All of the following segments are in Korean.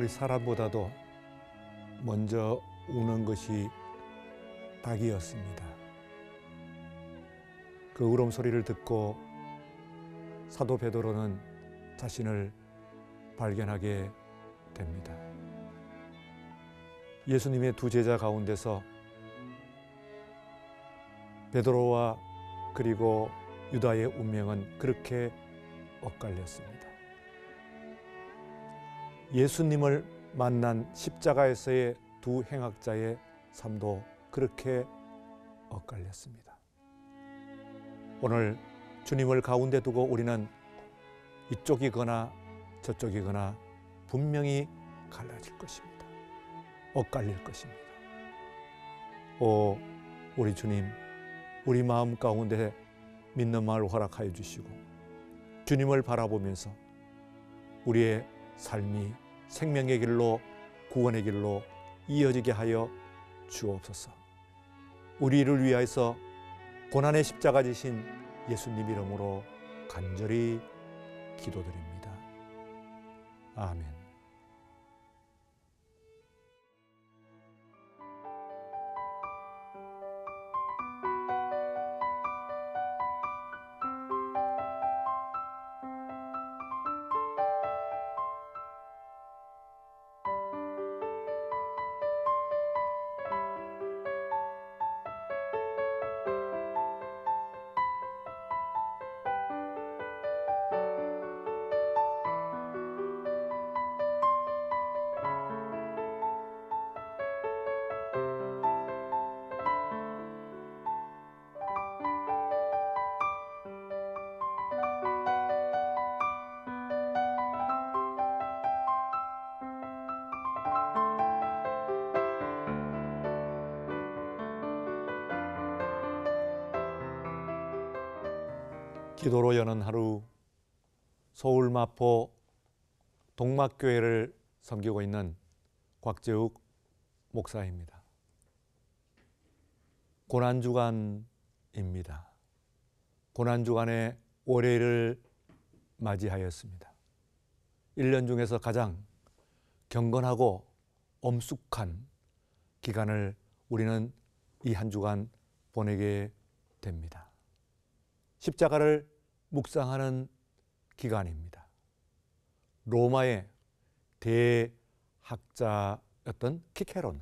우리 사람보다도 먼저 우는 것이 닭이었습니다. 그 울음소리를 듣고 사도 베드로는 자신을 발견하게 됩니다. 예수님의 두 제자 가운데서 베드로와 그리고 유다의 운명은 그렇게 엇갈렸습니다. 예수님을 만난 십자가에서의 두 행악자의 삶도 그렇게 엇갈렸습니다. 오늘 주님을 가운데 두고 우리는 이쪽이거나 저쪽이거나 분명히 갈라질 것입니다. 엇갈릴 것입니다. 오, 우리 주님, 우리 마음 가운데 믿는 마음을 허락하여 주시고 주님을 바라보면서 우리의 삶이 생명의 길로 구원의 길로 이어지게 하여 주옵소서. 우리를 위하여서 고난의 십자가 지신 예수님 이름으로 간절히 기도드립니다. 아멘. 기도로 여는 하루, 서울 마포 동막교회를 섬기고 있는 곽재욱 목사입니다. 고난주간입니다. 고난주간의 월요일을 맞이하였습니다. 1년 중에서 가장 경건하고 엄숙한 기간을 우리는 이 한 주간 보내게 됩니다. 십자가를 묵상하는 기간입니다. 로마의 대학자였던 키케로는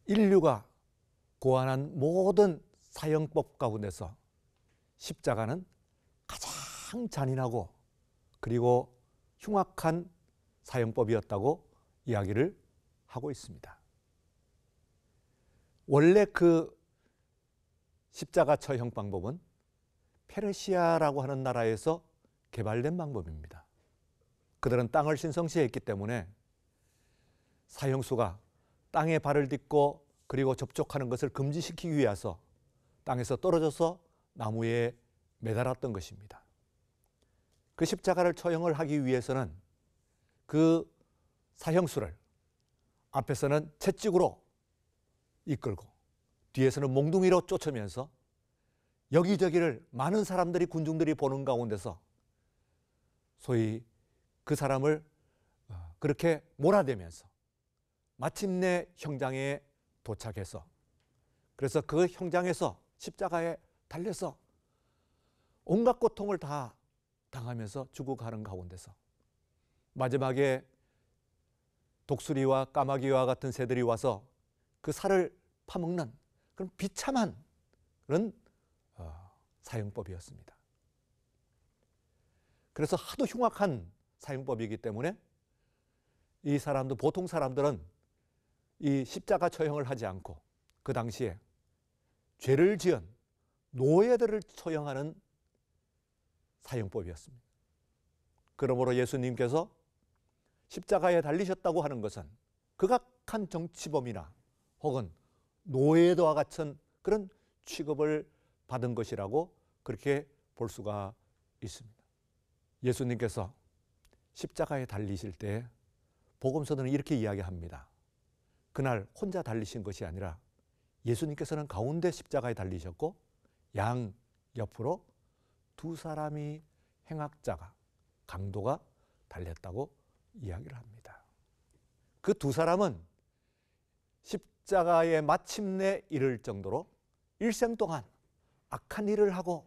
인류가 고안한 모든 사형법 가운데서 십자가는 가장 잔인하고 그리고 흉악한 사형법이었다고 이야기를 하고 있습니다. 원래 그 십자가 처형 방법은 페르시아라고 하는 나라에서 개발된 방법입니다. 그들은 땅을 신성시했기 때문에 사형수가 땅에 발을 딛고 그리고 접촉하는 것을 금지시키기 위해서 땅에서 떨어져서 나무에 매달았던 것입니다. 그 십자가를 처형을 하기 위해서는 그 사형수를 앞에서는 채찍으로 이끌고 뒤에서는 몽둥이로 쫓으면서 여기저기를 많은 사람들이 군중들이 보는 가운데서 소위 그 사람을 그렇게 몰아대면서 마침내 형장에 도착해서 그래서 그 형장에서 십자가에 달려서 온갖 고통을 다 당하면서 죽어가는 가운데서 마지막에 독수리와 까마귀와 같은 새들이 와서 그 살을 파먹는 그런 비참한 그런 사형법이었습니다. 그래서 하도 흉악한 사형법이기 때문에 이 사람들, 보통 사람들은 이 십자가 처형을 하지 않고 그 당시에 죄를 지은 노예들을 처형하는 사형법이었습니다. 그러므로 예수님께서 십자가에 달리셨다고 하는 것은 극악한 정치범이나 혹은 노예와 같은 그런 취급을 받은 것이라고 그렇게 볼 수가 있습니다. 예수님께서 십자가에 달리실 때 복음서는 이렇게 이야기합니다. 그날 혼자 달리신 것이 아니라 예수님께서는 가운데 십자가에 달리셨고 양 옆으로 두 사람이 행악자가 강도가 달렸다고 이야기를 합니다. 그 두 사람은 십자가에 마침내 이를 정도로 일생 동안 악한 일을 하고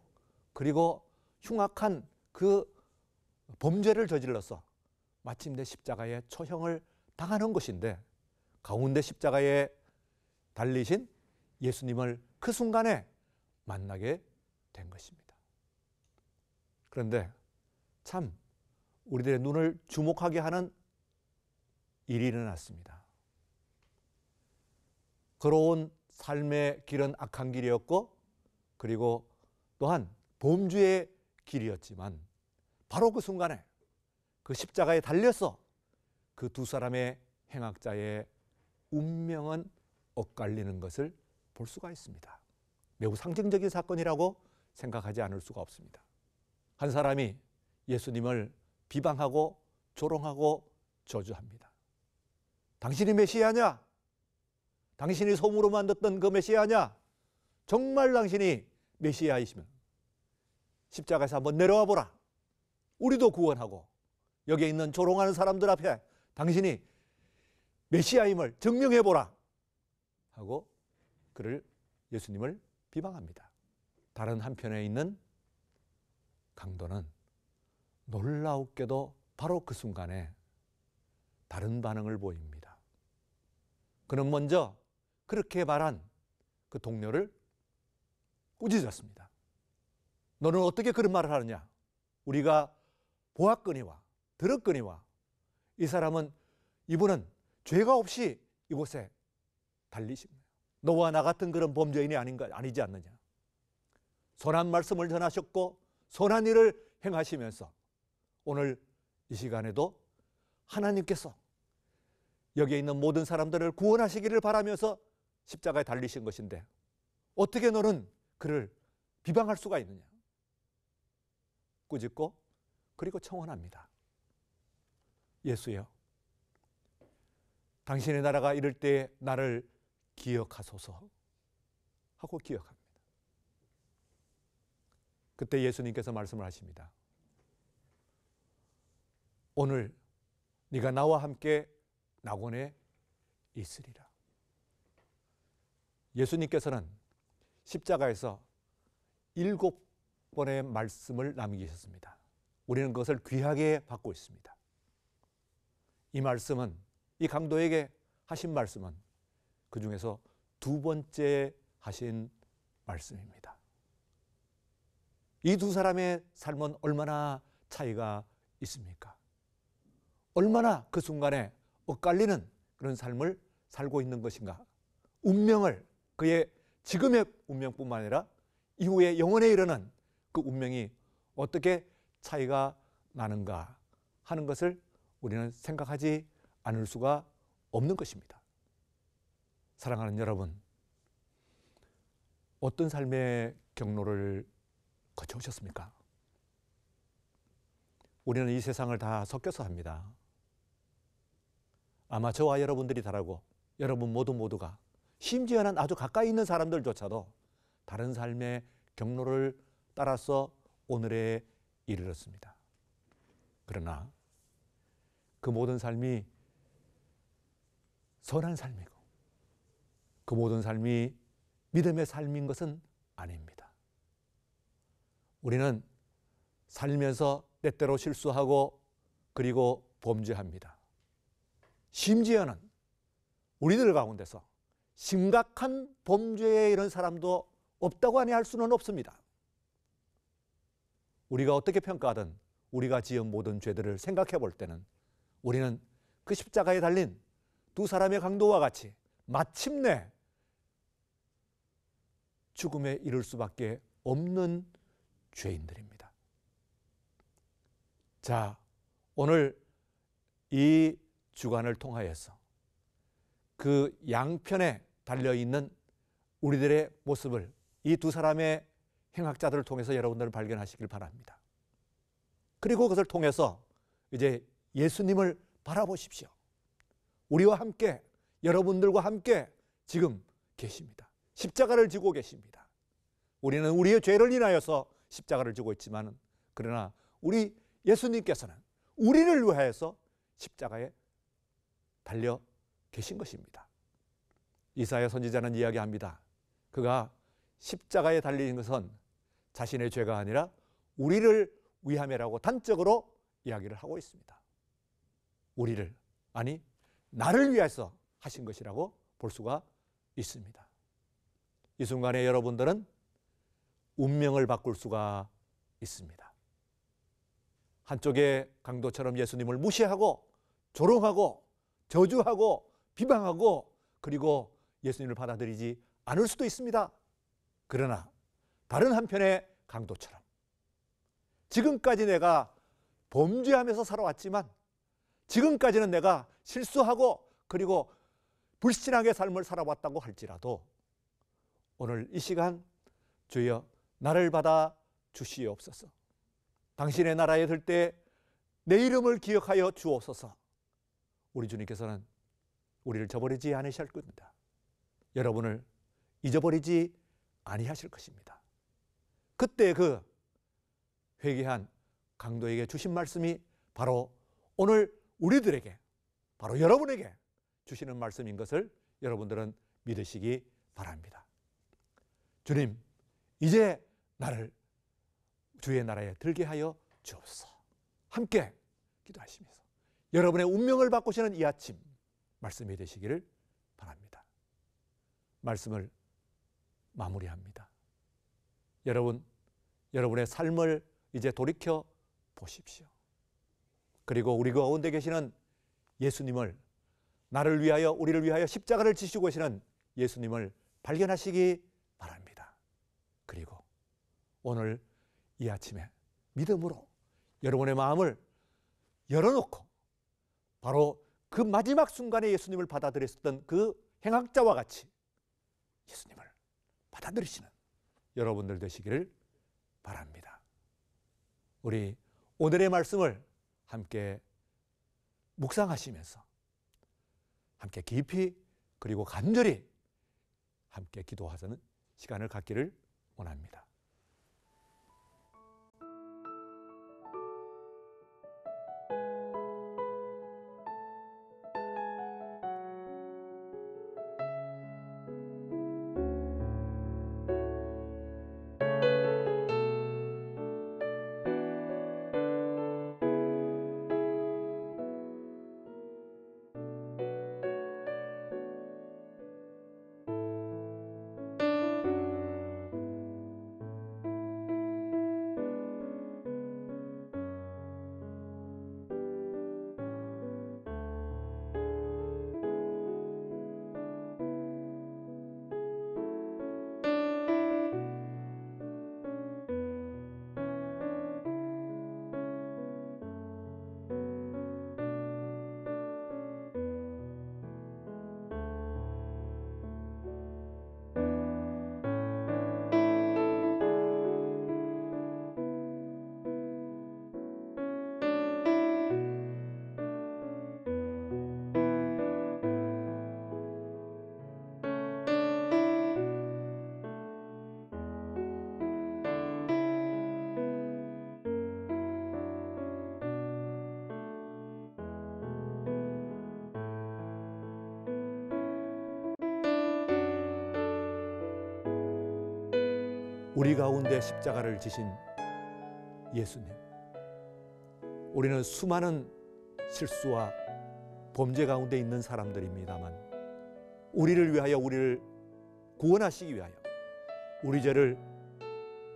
그리고 흉악한 그 범죄를 저질러서 마침내 십자가에 처형을 당하는 것인데, 가운데 십자가에 달리신 예수님을 그 순간에 만나게 된 것입니다. 그런데 참 우리들의 눈을 주목하게 하는 일이 일어났습니다. 걸어온 삶의 길은 악한 길이었고, 그리고 또한 범죄의 길이었지만, 바로 그 순간에 그 십자가에 달려서 그 두 사람의 행악자의 운명은 엇갈리는 것을 볼 수가 있습니다. 매우 상징적인 사건이라고 생각하지 않을 수가 없습니다. 한 사람이 예수님을 비방하고 조롱하고 저주합니다. 당신이 메시아냐? 당신이 소문으로만 듣던 그 메시아냐? 정말 당신이 메시아이시면 십자가에서 한번 내려와 보라. 우리도 구원하고 여기에 있는 조롱하는 사람들 앞에 당신이 메시아임을 증명해 보라 하고 예수님을 비방합니다. 다른 한편에 있는 강도는 놀라웠게도 바로 그 순간에 다른 반응을 보입니다. 그는 먼저 그렇게 말한 그 동료를 꾸짖었습니다. 너는 어떻게 그런 말을 하느냐? 우리가 보았거니와 들었거니와 이분은 죄가 없이 이곳에 달리신 거예요. 너와 나 같은 그런 범죄인이 아니지 않느냐? 선한 말씀을 전하셨고 선한 일을 행하시면서 오늘 이 시간에도 하나님께서 여기에 있는 모든 사람들을 구원하시기를 바라면서 십자가에 달리신 것인데 어떻게 너는 그를 비방할 수가 있느냐? 꾸짖고 그리고 청원합니다. 예수여, 당신의 나라가 이를 때 나를 기억하소서 하고 기억합니다. 그때 예수님께서 말씀을 하십니다. 오늘 네가 나와 함께 낙원에 있으리라. 예수님께서는 십자가에서 7번의 말씀을 남기셨습니다. 우리는 그것을 귀하게 받고 있습니다. 이 말씀은, 이 강도에게 하신 말씀은 그 중에서 2번째 하신 말씀입니다. 이 두 사람의 삶은 얼마나 차이가 있습니까? 얼마나 그 순간에 엇갈리는 그런 삶을 살고 있는 것인가? 운명을, 그의 지금의 운명뿐만 아니라 이후에 영원에 이르는 그 운명이 어떻게 차이가 나는가 하는 것을 우리는 생각하지 않을 수가 없는 것입니다. 사랑하는 여러분, 어떤 삶의 경로를 거쳐오셨습니까? 우리는 이 세상을 다 섞여서 합니다. 아마 저와 여러분들이 다르고 여러분 모두가 심지어는 아주 가까이 있는 사람들조차도 다른 삶의 경로를 따라서 오늘에 이르렀습니다. 그러나 그 모든 삶이 선한 삶이고 그 모든 삶이 믿음의 삶인 것은 아닙니다. 우리는 살면서 때때로 실수하고 그리고 범죄합니다. 심지어는 우리들 가운데서 심각한 범죄에 이런 사람도 없다고 아니 할 수는 없습니다. 우리가 어떻게 평가하든 우리가 지은 모든 죄들을 생각해 볼 때는 우리는 그 십자가에 달린 두 사람의 강도와 같이 마침내 죽음에 이를 수밖에 없는 죄인들입니다. 자, 오늘 이 주간을 통하여서 그 양편에 달려있는 우리들의 모습을 이 두 사람의 행악자들을 통해서 여러분들을 발견하시길 바랍니다. 그리고 그것을 통해서 이제 예수님을 바라보십시오. 우리와 함께, 여러분들과 함께 지금 계십니다. 십자가를 지고 계십니다. 우리는 우리의 죄를 인하여서 십자가를 지고 있지만, 그러나 우리 예수님께서는 우리를 위하여서 십자가에 달려 계신 것입니다. 이사야 선지자는 이야기합니다. 그가 십자가에 달리는 것은 자신의 죄가 아니라 우리를 위함이라고 단적으로 이야기를 하고 있습니다. 우리를, 아니 나를 위해서 하신 것이라고 볼 수가 있습니다. 이 순간에 여러분들은 운명을 바꿀 수가 있습니다. 한쪽에 강도처럼 예수님을 무시하고 조롱하고 저주하고 비방하고 그리고 예수님을 받아들이지 않을 수도 있습니다. 그러나 다른 한편의 강도처럼 지금까지 내가 범죄하면서 살아왔지만 지금까지는 내가 실수하고 그리고 불신앙의 삶을 살아왔다고 할지라도 오늘 이 시간 주여 나를 받아 주시옵소서. 당신의 나라에 들 때 내 이름을 기억하여 주옵소서. 우리 주님께서는 우리를 저버리지 않으실 겁니다. 여러분을 잊어버리지 아니하실 것입니다. 그때 그 회개한 강도에게 주신 말씀이 바로 오늘 우리들에게, 바로 여러분에게 주시는 말씀인 것을 여러분들은 믿으시기 바랍니다. 주님, 이제 나를 주의 나라에 들게 하여 주옵소서. 함께 기도하시면서 여러분의 운명을 바꾸시는 이 아침 말씀이 되시기를 바랍니다. 말씀을 마무리합니다. 여러분의 삶을 이제 돌이켜 보십시오. 그리고 우리 가운데 계시는 예수님을, 나를 위하여 우리를 위하여 십자가를 지시고 계시는 예수님을 발견하시기 바랍니다. 그리고 오늘 이 아침에 믿음으로 여러분의 마음을 열어놓고 바로 그 마지막 순간에 예수님을 받아들였던 그 행악자와 같이 예수님을 받아들이시는 여러분들 되시기를 바랍니다. 우리 오늘의 말씀을 함께 묵상하시면서 함께 깊이 그리고 간절히 함께 기도하는 시간을 갖기를 원합니다. 우리 가운데 십자가를 지신 예수님, 우리는 수많은 실수와 범죄 가운데 있는 사람들입니다만 우리를 위하여, 우리를 구원하시기 위하여, 우리 죄를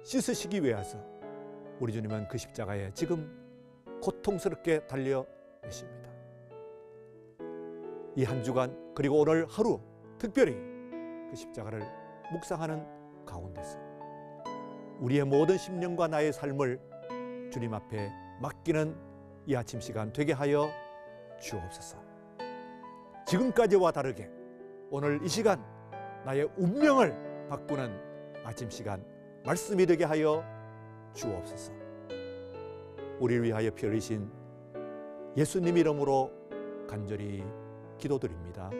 씻으시기 위해서 우리 주님은 그 십자가에 지금 고통스럽게 달려 계십니다. 이 한 주간 그리고 오늘 하루 특별히 그 십자가를 묵상하는 가운데서 우리의 모든 심령과 나의 삶을 주님 앞에 맡기는 이 아침 시간 되게 하여 주옵소서. 지금까지와 다르게 오늘 이 시간 나의 운명을 바꾸는 아침 시간 말씀이 되게 하여 주옵소서. 우리를 위하여 피 흘리신 예수님 이름으로 간절히 기도드립니다.